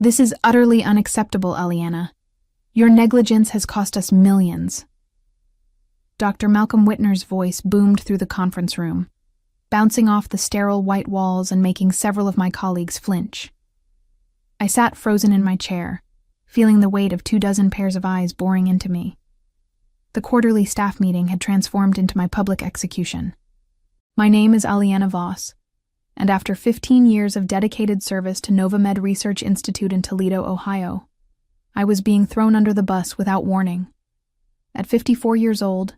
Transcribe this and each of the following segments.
This is utterly unacceptable, Aliana. Your negligence has cost us millions. Dr. Malcolm Whitner's voice boomed through the conference room, bouncing off the sterile white walls and making several of my colleagues flinch. I sat frozen in my chair, feeling the weight of 24 pairs of eyes boring into me. The quarterly staff meeting had transformed into my public execution. My name is Aliana Voss, and after 15 years of dedicated service to Novamed Research Institute in Toledo, Ohio, I was being thrown under the bus without warning. At 54 years old,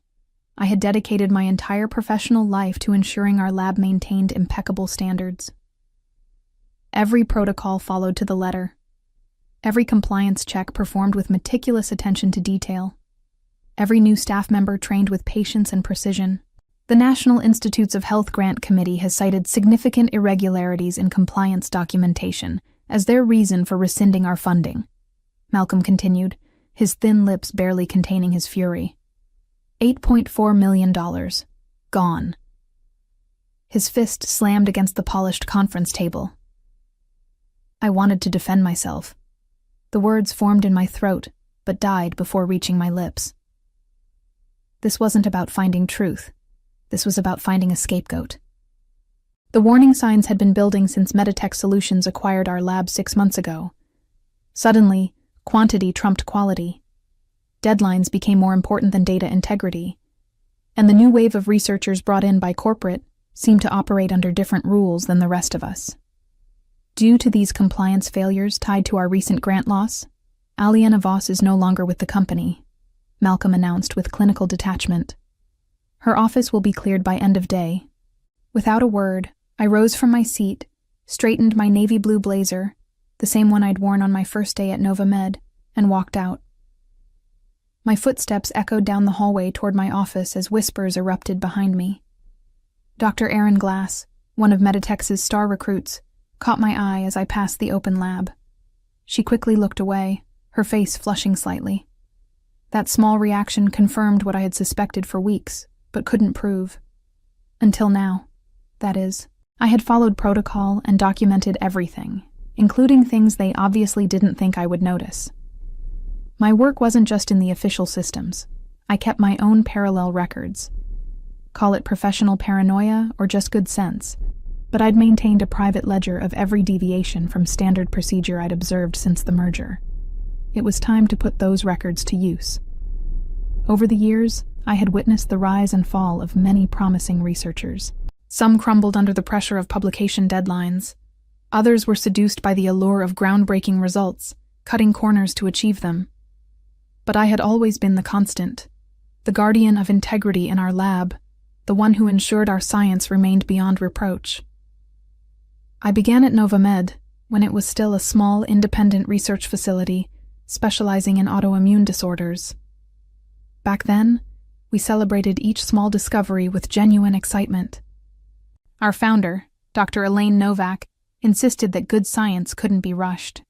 I had dedicated my entire professional life to ensuring our lab maintained impeccable standards. Every protocol followed to the letter. Every compliance check performed with meticulous attention to detail. Every new staff member trained with patience and precision. The National Institutes of Health Grant Committee has cited significant irregularities in compliance documentation as their reason for rescinding our funding, Malcolm continued, his thin lips barely containing his fury. $8.4 million. Gone. His fist slammed against the polished conference table. I wanted to defend myself. The words formed in my throat, but died before reaching my lips. This wasn't about finding truth. This was about finding a scapegoat. The warning signs had been building since Meditech Solutions acquired our lab 6 months ago. Suddenly, quantity trumped quality. Deadlines became more important than data integrity. And the new wave of researchers brought in by corporate seemed to operate under different rules than the rest of us. Due to these compliance failures tied to our recent grant loss, Aliana Voss is no longer with the company, Malcolm announced with clinical detachment. Her office will be cleared by end of day. Without a word, I rose from my seat, straightened my navy blue blazer, the same one I'd worn on my first day at Novamed, and walked out. My footsteps echoed down the hallway toward my office as whispers erupted behind me. Dr. Erin Glass, one of Meditech's star recruits, caught my eye as I passed the open lab. She quickly looked away, her face flushing slightly. That small reaction confirmed what I had suspected for weeks, but couldn't prove. Until now, that is. I had followed protocol and documented everything, including things they obviously didn't think I would notice. My work wasn't just in the official systems. I kept my own parallel records. Call it professional paranoia or just good sense, but I'd maintained a private ledger of every deviation from standard procedure I'd observed since the merger. It was time to put those records to use. Over the years, I had witnessed the rise and fall of many promising researchers. Some crumbled under the pressure of publication deadlines. Others were seduced by the allure of groundbreaking results, cutting corners to achieve them. But I had always been the constant, the guardian of integrity in our lab, the one who ensured our science remained beyond reproach. I began at Novamed when it was still a small, independent research facility specializing in autoimmune disorders. Back then, we celebrated each small discovery with genuine excitement. Our founder, Dr. Elaine Novak, insisted that good science couldn't be rushed.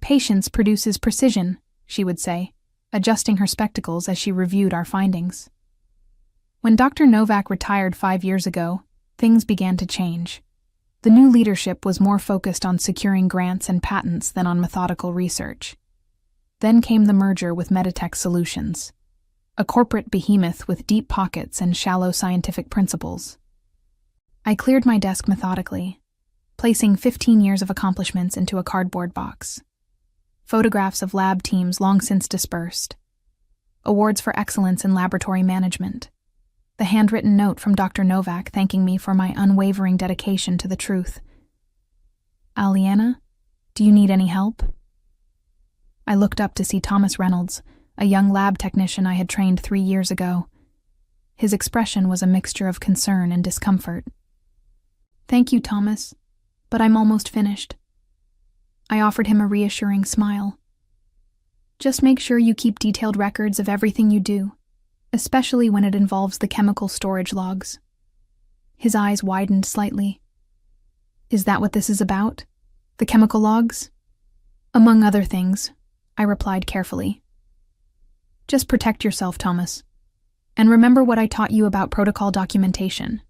Patience produces precision, she would say, adjusting her spectacles as she reviewed our findings. When Dr. Novak retired 5 years ago, things began to change. The new leadership was more focused on securing grants and patents than on methodical research. Then came the merger with Meditech Solutions, a corporate behemoth with deep pockets and shallow scientific principles. I cleared my desk methodically, placing 15 years of accomplishments into a cardboard box. Photographs of lab teams long since dispersed. Awards for excellence in laboratory management. The handwritten note from Dr. Novak thanking me for my unwavering dedication to the truth. Aliana, do you need any help? I looked up to see Thomas Reynolds, a young lab technician I had trained 3 years ago. His expression was a mixture of concern and discomfort. Thank you, Thomas, but I'm almost finished. I offered him a reassuring smile. Just make sure you keep detailed records of everything you do, especially when it involves the chemical storage logs. His eyes widened slightly. Is that what this is about? The chemical logs? Among other things, I replied carefully. Just protect yourself, Thomas. And remember what I taught you about protocol documentation.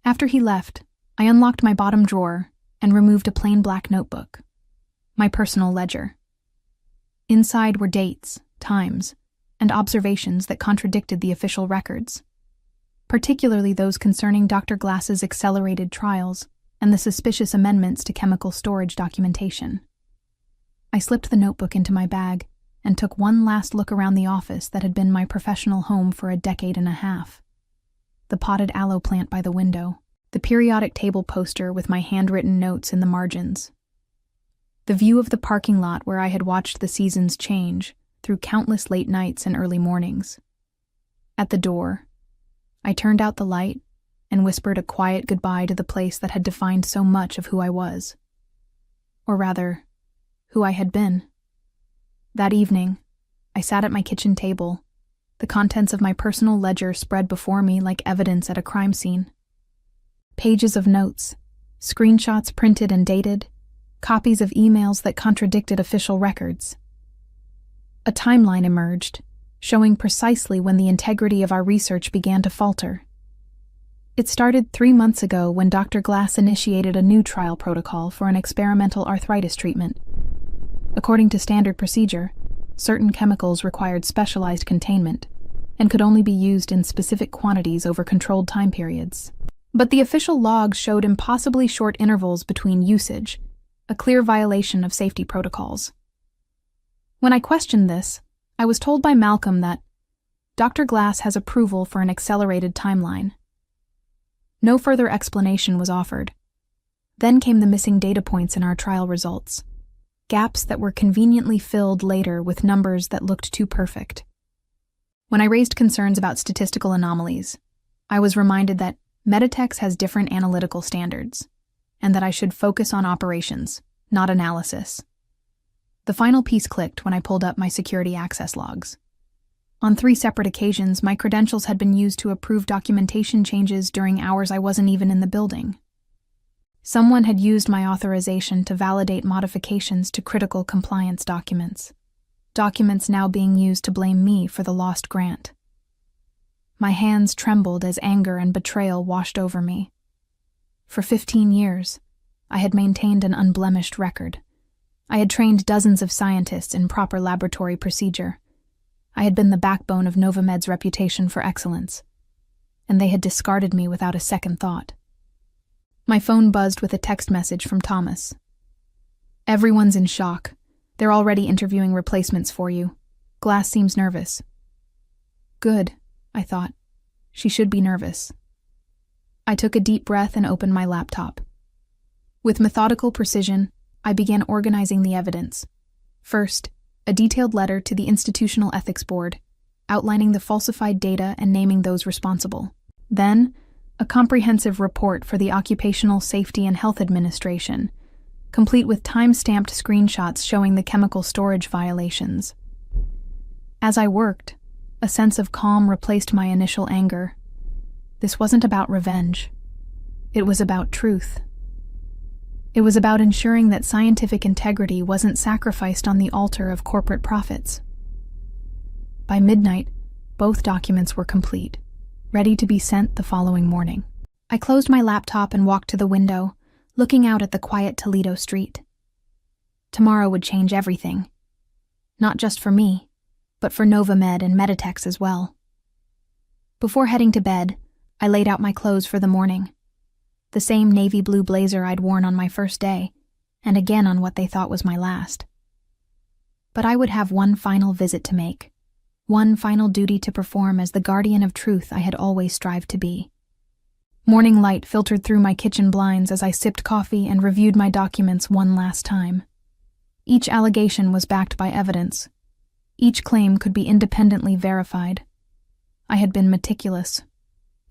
After he left, I unlocked my bottom drawer and removed a plain black notebook. My personal ledger. Inside were dates, times, and observations that contradicted the official records, particularly those concerning Dr. Glass's accelerated trials and the suspicious amendments to chemical storage documentation. I slipped the notebook into my bag and took one last look around the office that had been my professional home for a decade and a half. The potted aloe plant by the window, the periodic table poster with my handwritten notes in the margins, the view of the parking lot where I had watched the seasons change through countless late nights and early mornings. At the door, I turned out the light and whispered a quiet goodbye to the place that had defined so much of who I was. Or rather, who I had been. That evening, I sat at my kitchen table, the contents of my personal ledger spread before me like evidence at a crime scene. Pages of notes, screenshots printed and dated, copies of emails that contradicted official records. A timeline emerged, showing precisely when the integrity of our research began to falter. It started 3 months ago when Dr. Glass initiated a new trial protocol for an experimental arthritis treatment. According to standard procedure, certain chemicals required specialized containment and could only be used in specific quantities over controlled time periods. But the official logs showed impossibly short intervals between usage, a clear violation of safety protocols. When I questioned this, I was told by Malcolm that Dr. Glass has approval for an accelerated timeline. No further explanation was offered. Then came the missing data points in our trial results, gaps that were conveniently filled later with numbers that looked too perfect. When I raised concerns about statistical anomalies, I was reminded that Meditex has different analytical standards, and that I should focus on operations, not analysis. The final piece clicked when I pulled up my security access logs. On 3 separate occasions, my credentials had been used to approve documentation changes during hours I wasn't even in the building. Someone had used my authorization to validate modifications to critical compliance documents, documents now being used to blame me for the lost grant. My hands trembled as anger and betrayal washed over me. For 15 years, I had maintained an unblemished record. I had trained dozens of scientists in proper laboratory procedure. I had been the backbone of Novamed's reputation for excellence, and they had discarded me without a second thought. My phone buzzed with a text message from Thomas. "Everyone's in shock. They're already interviewing replacements for you. Glass seems nervous." Good, I thought. She should be nervous. I took a deep breath and opened my laptop. With methodical precision, I began organizing the evidence. First, a detailed letter to the Institutional Ethics Board, outlining the falsified data and naming those responsible. Then, a comprehensive report for the Occupational Safety and Health Administration, complete with time-stamped screenshots showing the chemical storage violations. As I worked, a sense of calm replaced my initial anger. This wasn't about revenge. It was about truth. It was about ensuring that scientific integrity wasn't sacrificed on the altar of corporate profits. By midnight, both documents were complete, ready to be sent the following morning. I closed my laptop and walked to the window, looking out at the quiet Toledo street. Tomorrow would change everything. Not just for me, but for Novamed and Meditex as well. Before heading to bed, I laid out my clothes for the morning. The same navy blue blazer I'd worn on my first day, and again on what they thought was my last. But I would have one final visit to make, one final duty to perform as the guardian of truth I had always strived to be. Morning light filtered through my kitchen blinds as I sipped coffee and reviewed my documents one last time. Each allegation was backed by evidence. Each claim could be independently verified. I had been meticulous.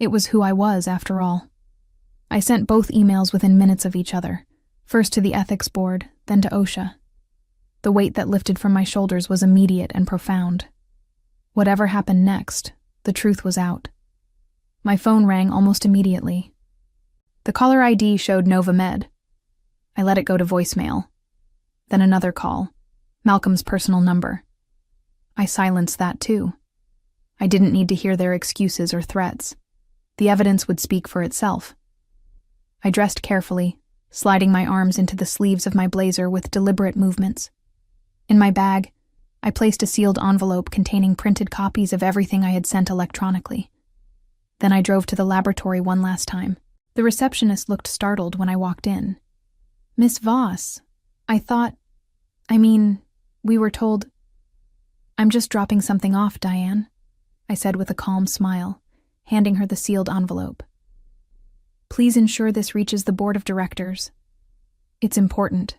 It was who I was, after all. I sent both emails within minutes of each other, first to the ethics board, then to OSHA. The weight that lifted from my shoulders was immediate and profound. Whatever happened next, the truth was out. My phone rang almost immediately. The caller ID showed Novamed. I let it go to voicemail. Then another call, Malcolm's personal number. I silenced that too. I didn't need to hear their excuses or threats. The evidence would speak for itself. I dressed carefully, sliding my arms into the sleeves of my blazer with deliberate movements. In my bag, I placed a sealed envelope containing printed copies of everything I had sent electronically. Then I drove to the laboratory one last time. The receptionist looked startled when I walked in. "Miss Voss, we were told—" "I'm just dropping something off, Diane," I said with a calm smile, handing her the sealed envelope. "Please ensure this reaches the board of directors. It's important."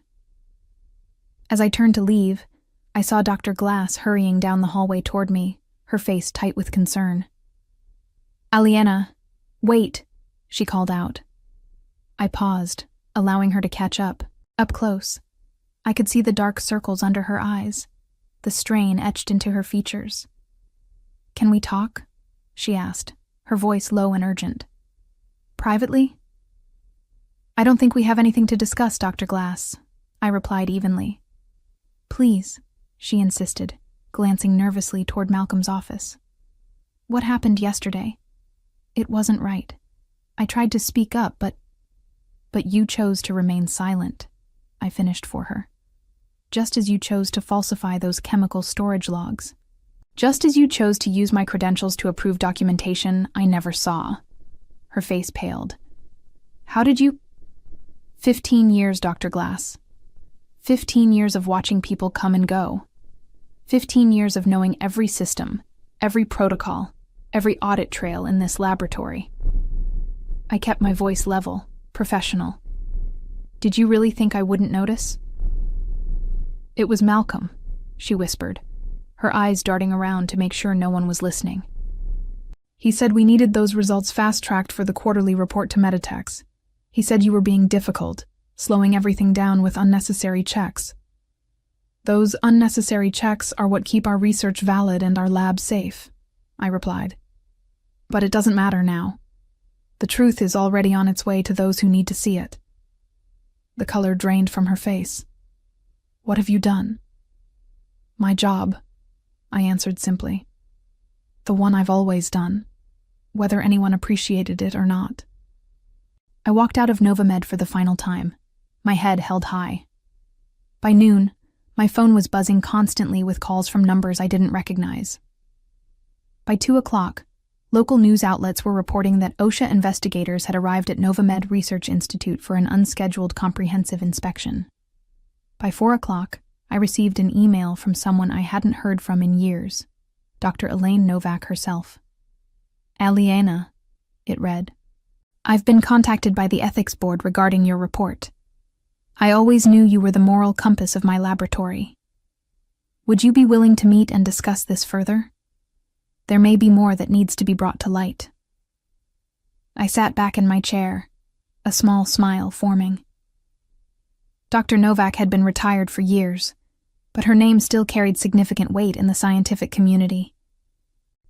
As I turned to leave, I saw Dr. Glass hurrying down the hallway toward me, her face tight with concern. "Aliena, wait," she called out. I paused, allowing her to catch up. Up close, I could see the dark circles under her eyes, the strain etched into her features. "Can we talk?" she asked, her voice low and urgent. "Privately?" "I don't think we have anything to discuss, Dr. Glass," I replied evenly. "Please," she insisted, glancing nervously toward Malcolm's office. "What happened yesterday? It wasn't right. I tried to speak up, but you chose to remain silent," I finished for her. "Just as you chose to falsify those chemical storage logs. Just as you chose to use my credentials to approve documentation I never saw." Her face paled. "How did you—" 15 years, Dr. Glass. 15 years of watching people come and go. 15 years of knowing every system, every protocol, every audit trail in this laboratory. I kept my voice level, professional. "Did you really think I wouldn't notice?" "It was Malcolm," she whispered, her eyes darting around to make sure no one was listening. "He said we needed those results fast-tracked for the quarterly report to Meditex. He said you were being difficult, slowing everything down with unnecessary checks. Those unnecessary checks are what keep our research valid and our lab safe," I replied. "But it doesn't matter now. The truth is already on its way to those who need to see it." The color drained from her face. "What have you done?" "My job," I answered simply. "The one I've always done, whether anyone appreciated it or not." I walked out of Novamed for the final time, my head held high. By noon, my phone was buzzing constantly with calls from numbers I didn't recognize. By 2:00, local news outlets were reporting that OSHA investigators had arrived at Novamed Research Institute for an unscheduled comprehensive inspection. By 4:00, I received an email from someone I hadn't heard from in years, Dr. Elaine Novak herself. "Aliena," it read, "I've been contacted by the ethics board regarding your report. I always knew you were the moral compass of my laboratory. Would you be willing to meet and discuss this further? There may be more that needs to be brought to light." I sat back in my chair, a small smile forming. Dr. Novak had been retired for years, but her name still carried significant weight in the scientific community.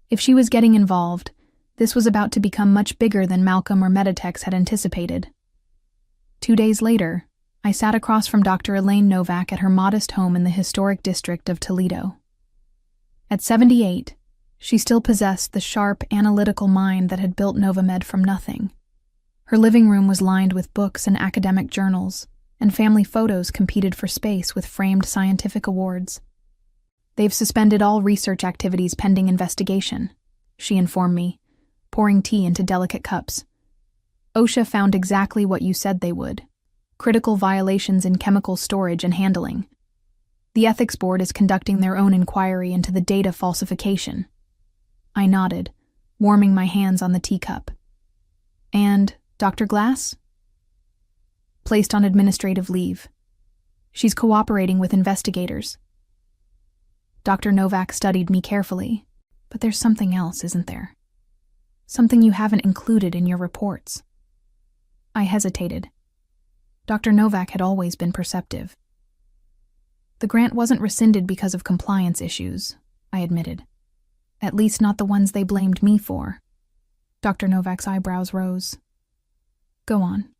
If she was getting involved, this was about to become much bigger than Malcolm or Meditex had anticipated. 2 days later, I sat across from Dr. Elaine Novak at her modest home in the historic district of Toledo. At 78, she still possessed the sharp, analytical mind that had built Novamed from nothing. Her living room was lined with books and academic journals, and family photos competed for space with framed scientific awards. "They've suspended all research activities pending investigation," she informed me, pouring tea into delicate cups. "OSHA found exactly what you said they would: critical violations in chemical storage and handling. The ethics board is conducting their own inquiry into the data falsification." I nodded, warming my hands on the teacup. "And Dr. Glass?" "Placed on administrative leave. She's cooperating with investigators." Dr. Novak studied me carefully. "But there's something else, isn't there? Something you haven't included in your reports." I hesitated. Dr. Novak had always been perceptive. "The grant wasn't rescinded because of compliance issues," I admitted. "At least not the ones they blamed me for." Dr. Novak's eyebrows rose. "Go on."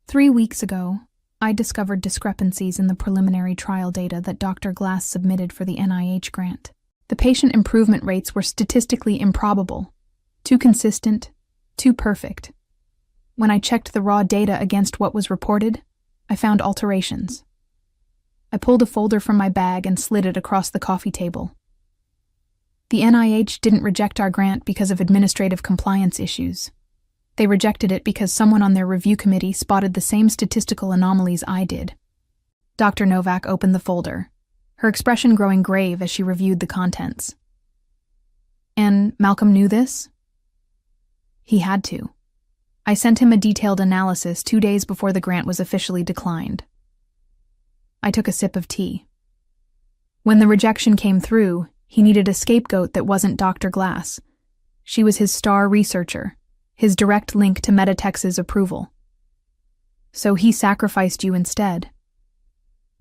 3 weeks ago, I discovered discrepancies in the preliminary trial data that Dr. Glass submitted for the NIH grant. The patient improvement rates were statistically improbable, too consistent, too perfect. When I checked the raw data against what was reported, I found alterations. I pulled a folder from my bag and slid it across the coffee table. The NIH didn't reject our grant because of administrative compliance issues. They rejected it because someone on their review committee spotted the same statistical anomalies I did. Dr. Novak opened the folder, her expression growing grave as she reviewed the contents. And Malcolm knew this? He had to. I sent him a detailed analysis 2 days before the grant was officially declined. I took a sip of tea. When the rejection came through, he needed a scapegoat that wasn't Dr. Glass. She was his star researcher, his direct link to Meditex's approval. So he sacrificed you instead.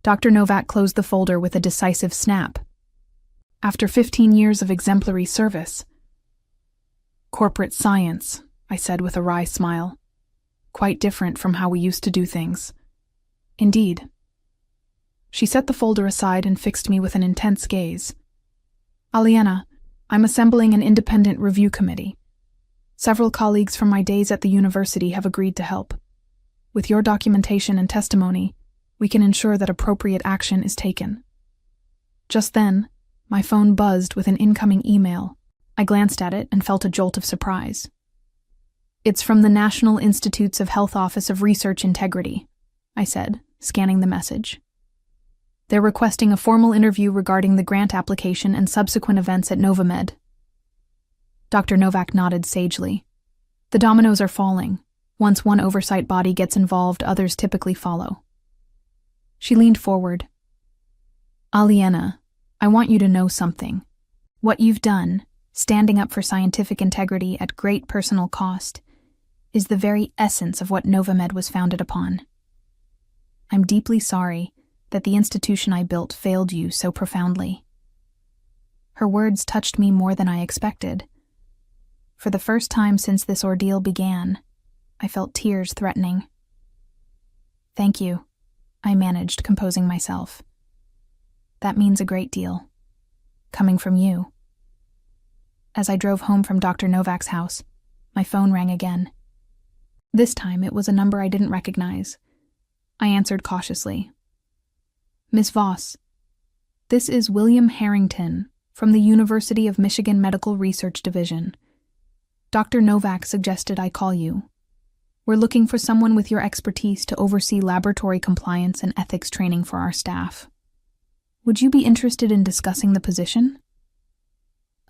Dr. Novak closed the folder with a decisive snap. After 15 years of exemplary service. Corporate science, I said with a wry smile. Quite different from how we used to do things. Indeed. She set the folder aside and fixed me with an intense gaze. Aliena, I'm assembling an independent review committee. Several colleagues from my days at the university have agreed to help. With your documentation and testimony, we can ensure that appropriate action is taken. Just then, my phone buzzed with an incoming email. I glanced at it and felt a jolt of surprise. It's from the National Institutes of Health Office of Research Integrity, I said, scanning the message. They're requesting a formal interview regarding the grant application and subsequent events at Novamed. Dr. Novak nodded sagely. The dominoes are falling. Once one oversight body gets involved, others typically follow. She leaned forward. Aliena, I want you to know something. What you've done, standing up for scientific integrity at great personal cost, is the very essence of what Novamed was founded upon. I'm deeply sorry that the institution I built failed you so profoundly. Her words touched me more than I expected. For the first time since this ordeal began, I felt tears threatening. Thank you, I managed, composing myself. That means a great deal. Coming from you. As I drove home from Dr. Novak's house, my phone rang again. This time it was a number I didn't recognize. I answered cautiously. Miss Voss, this is William Harrington from the University of Michigan Medical Research Division. Dr. Novak suggested I call you. We're looking for someone with your expertise to oversee laboratory compliance and ethics training for our staff. Would you be interested in discussing the position?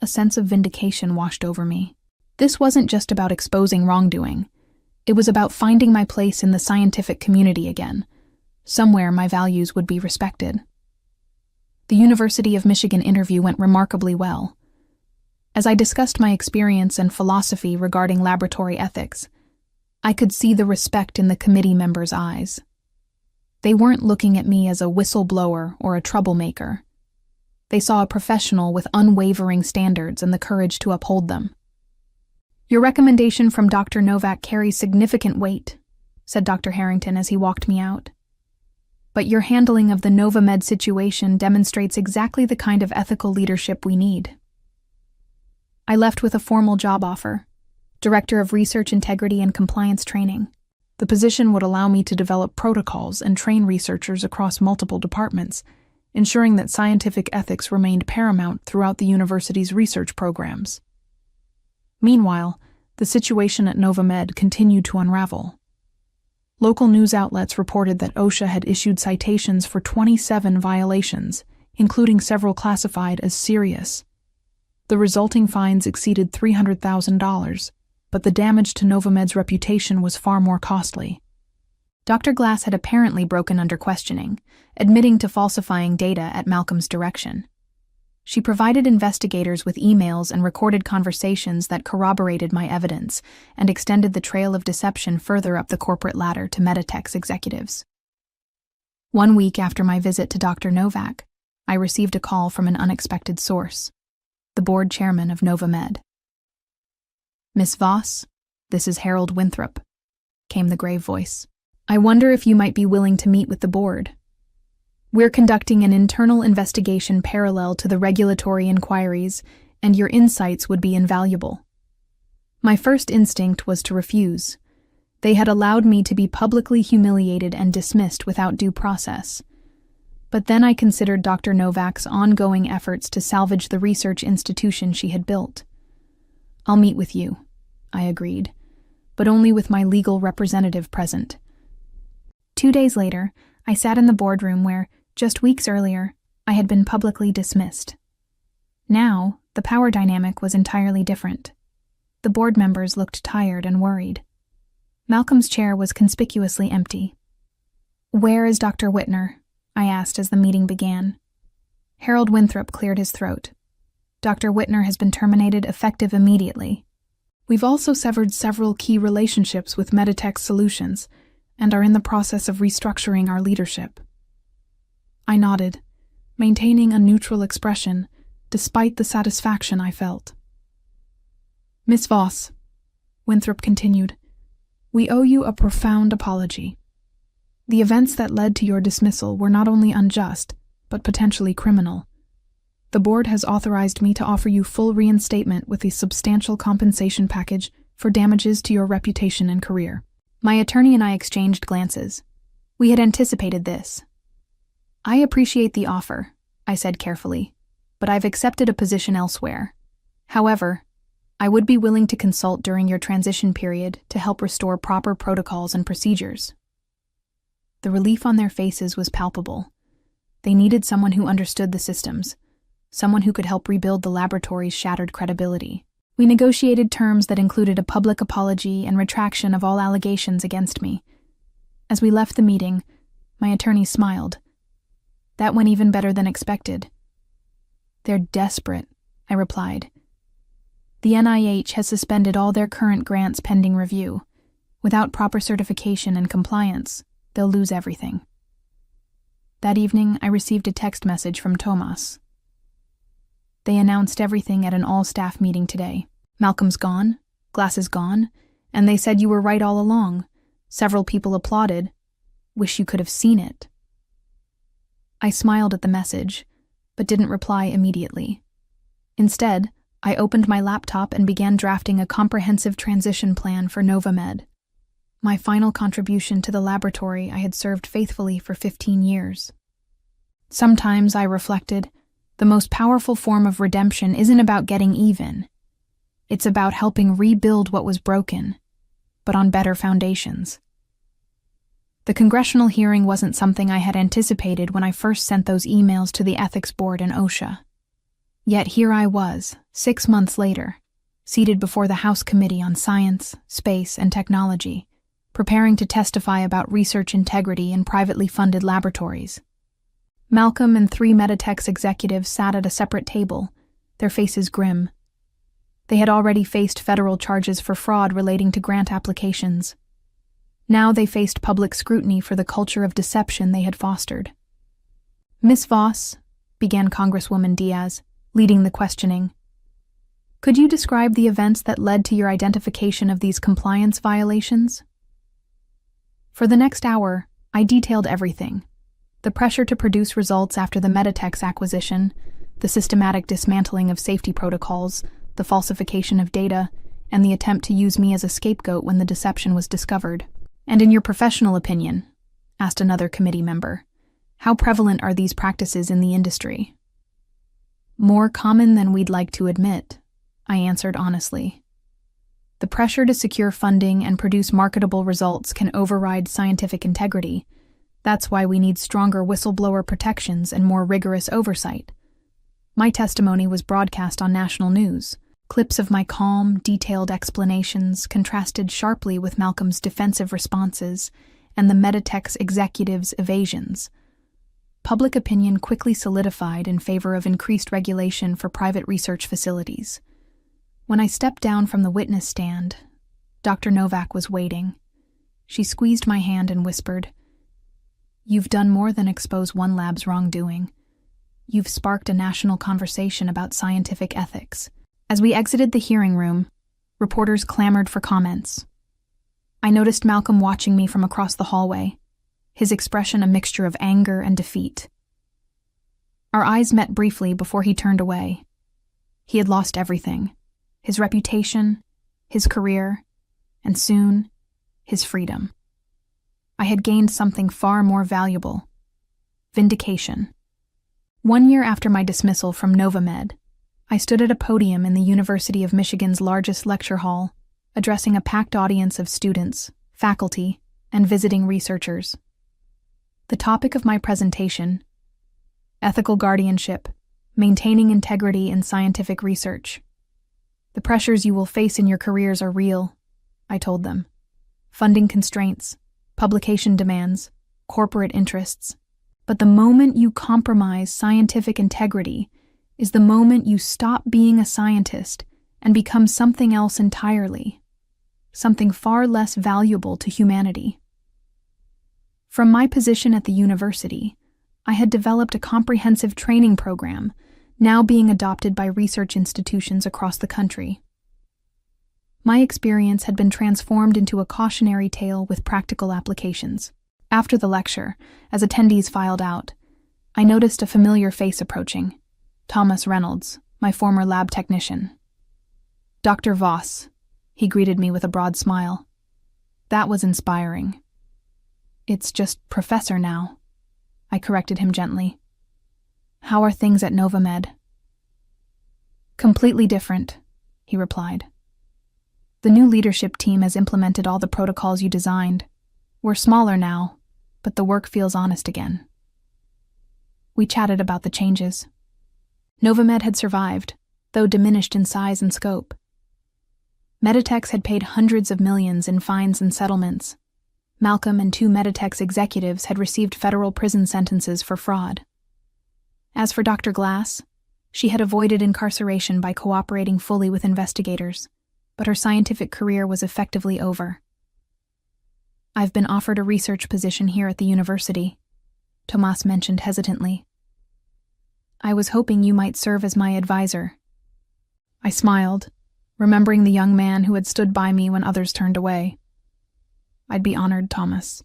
A sense of vindication washed over me. This wasn't just about exposing wrongdoing. It was about finding my place in the scientific community again. Somewhere my values would be respected. The University of Michigan interview went remarkably well. As I discussed my experience and philosophy regarding laboratory ethics, I could see the respect in the committee members' eyes. They weren't looking at me as a whistleblower or a troublemaker. They saw a professional with unwavering standards and the courage to uphold them. Your recommendation from Dr. Novak carries significant weight, said Dr. Harrington as he walked me out. But your handling of the Novamed situation demonstrates exactly the kind of ethical leadership we need. I left with a formal job offer, Director of Research Integrity and Compliance Training. The position would allow me to develop protocols and train researchers across multiple departments, ensuring that scientific ethics remained paramount throughout the university's research programs. Meanwhile, the situation at Novamed continued to unravel. Local news outlets reported that OSHA had issued citations for 27 violations, including several classified as serious. The resulting fines exceeded $300,000, but the damage to Novamed's reputation was far more costly. Dr. Glass had apparently broken under questioning, admitting to falsifying data at Malcolm's direction. She provided investigators with emails and recorded conversations that corroborated my evidence and extended the trail of deception further up the corporate ladder to Meditech's executives. 1 week after my visit to Dr. Novak, I received a call from an unexpected source, the board chairman of Novamed. Miss Voss, this is Harold Winthrop, came the grave voice. I wonder if you might be willing to meet with the board. We're conducting an internal investigation parallel to the regulatory inquiries, and your insights would be invaluable. My first instinct was to refuse. They had allowed me to be publicly humiliated and dismissed without due process. But then I considered Dr. Novak's ongoing efforts to salvage the research institution she had built. "I'll meet with you," I agreed, but only with my legal representative present. 2 days later, I sat in the boardroom where, just weeks earlier, I had been publicly dismissed. Now, the power dynamic was entirely different. The board members looked tired and worried. Malcolm's chair was conspicuously empty. "Where is Dr. Whitner?" I asked as the meeting began. Harold Winthrop cleared his throat. "Dr. Whitner has been terminated effective immediately. We've also severed several key relationships with Meditech Solutions and are in the process of restructuring our leadership." I nodded, maintaining a neutral expression despite the satisfaction I felt. "Miss Voss," Winthrop continued, "we owe you a profound apology. The events that led to your dismissal were not only unjust, but potentially criminal. The board has authorized me to offer you full reinstatement with a substantial compensation package for damages to your reputation and career." My attorney and I exchanged glances. We had anticipated this. "I appreciate the offer," I said carefully, "but I've accepted a position elsewhere. However, I would be willing to consult during your transition period to help restore proper protocols and procedures." The relief on their faces was palpable. They needed someone who understood the systems, someone who could help rebuild the laboratory's shattered credibility. We negotiated terms that included a public apology and retraction of all allegations against me. As we left the meeting, my attorney smiled. "That went even better than expected." "They're desperate," I replied. "The NIH has suspended all their current grants pending review. Without proper certification and compliance, they'll lose everything." That evening, I received a text message from Tomas. "They announced everything at an all-staff meeting today. Malcolm's gone, Glass is gone, and they said you were right all along. Several people applauded. Wish you could have seen it." I smiled at the message, but didn't reply immediately. Instead, I opened my laptop and began drafting a comprehensive transition plan for Novamed, my final contribution to the laboratory I had served faithfully for 15 years. Sometimes, I reflected, the most powerful form of redemption isn't about getting even. It's about helping rebuild what was broken, but on better foundations. The congressional hearing wasn't something I had anticipated when I first sent those emails to the ethics board and OSHA. Yet here I was, 6 months later, seated before the House Committee on Science, Space, and Technology, preparing to testify about research integrity in privately funded laboratories. Malcolm and 3 Meditech's executives sat at a separate table, their faces grim. They had already faced federal charges for fraud relating to grant applications. Now they faced public scrutiny for the culture of deception they had fostered. "Miss Voss," began Congresswoman Diaz, leading the questioning, "could you describe the events that led to your identification of these compliance violations?" For the next hour, I detailed everything. The pressure to produce results after the Meditech's acquisition, the systematic dismantling of safety protocols, the falsification of data, and the attempt to use me as a scapegoat when the deception was discovered. "And in your professional opinion," asked another committee member, "how prevalent are these practices in the industry?" "More common than we'd like to admit," I answered honestly. The pressure to secure funding and produce marketable results can override scientific integrity. That's why we need stronger whistleblower protections and more rigorous oversight. My testimony was broadcast on national news. Clips of my calm, detailed explanations contrasted sharply with Malcolm's defensive responses and the Meditech's executives' evasions. Public opinion quickly solidified in favor of increased regulation for private research facilities. When I stepped down from the witness stand, Dr. Novak was waiting. She squeezed my hand and whispered, "You've done more than expose one lab's wrongdoing. You've sparked a national conversation about scientific ethics." As we exited the hearing room, reporters clamored for comments. I noticed Malcolm watching me from across the hallway, his expression a mixture of anger and defeat. Our eyes met briefly before he turned away. He had lost everything: his reputation, his career, and soon, his freedom. I had gained something far more valuable: vindication. 1 year after my dismissal from Novamed, I stood at a podium in the University of Michigan's largest lecture hall, addressing a packed audience of students, faculty, and visiting researchers. The topic of my presentation: ethical guardianship, maintaining integrity in scientific research. The pressures you will face in your careers are real, I told them. Funding constraints, publication demands, corporate interests. But the moment you compromise scientific integrity is the moment you stop being a scientist and become something else entirely, something far less valuable to humanity. From my position at the university, I had developed a comprehensive training program, now being adopted by research institutions across the country. My experience had been transformed into a cautionary tale with practical applications. After the lecture, as attendees filed out, I noticed a familiar face approaching: Thomas Reynolds, my former lab technician. "Dr. Voss," he greeted me with a broad smile. That was inspiring. "It's just professor now," I corrected him gently. "How are things at Novamed?" "Completely different," he replied. "The new leadership team has implemented all the protocols you designed. We're smaller now, but the work feels honest again." We chatted about the changes. Novamed had survived, though diminished in size and scope. Meditechs had paid hundreds of millions in fines and settlements. Malcolm and 2 Meditech's executives had received federal prison sentences for fraud. As for Dr. Glass, she had avoided incarceration by cooperating fully with investigators, but her scientific career was effectively over. "I've been offered a research position here at the university," Tomas mentioned hesitantly. "I was hoping you might serve as my advisor." I smiled, remembering the young man who had stood by me when others turned away. "I'd be honored, Thomas."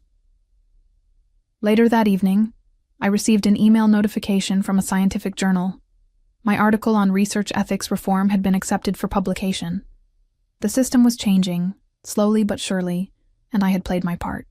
Later that evening, I received an email notification from a scientific journal. My article on research ethics reform had been accepted for publication. The system was changing, slowly but surely, and I had played my part.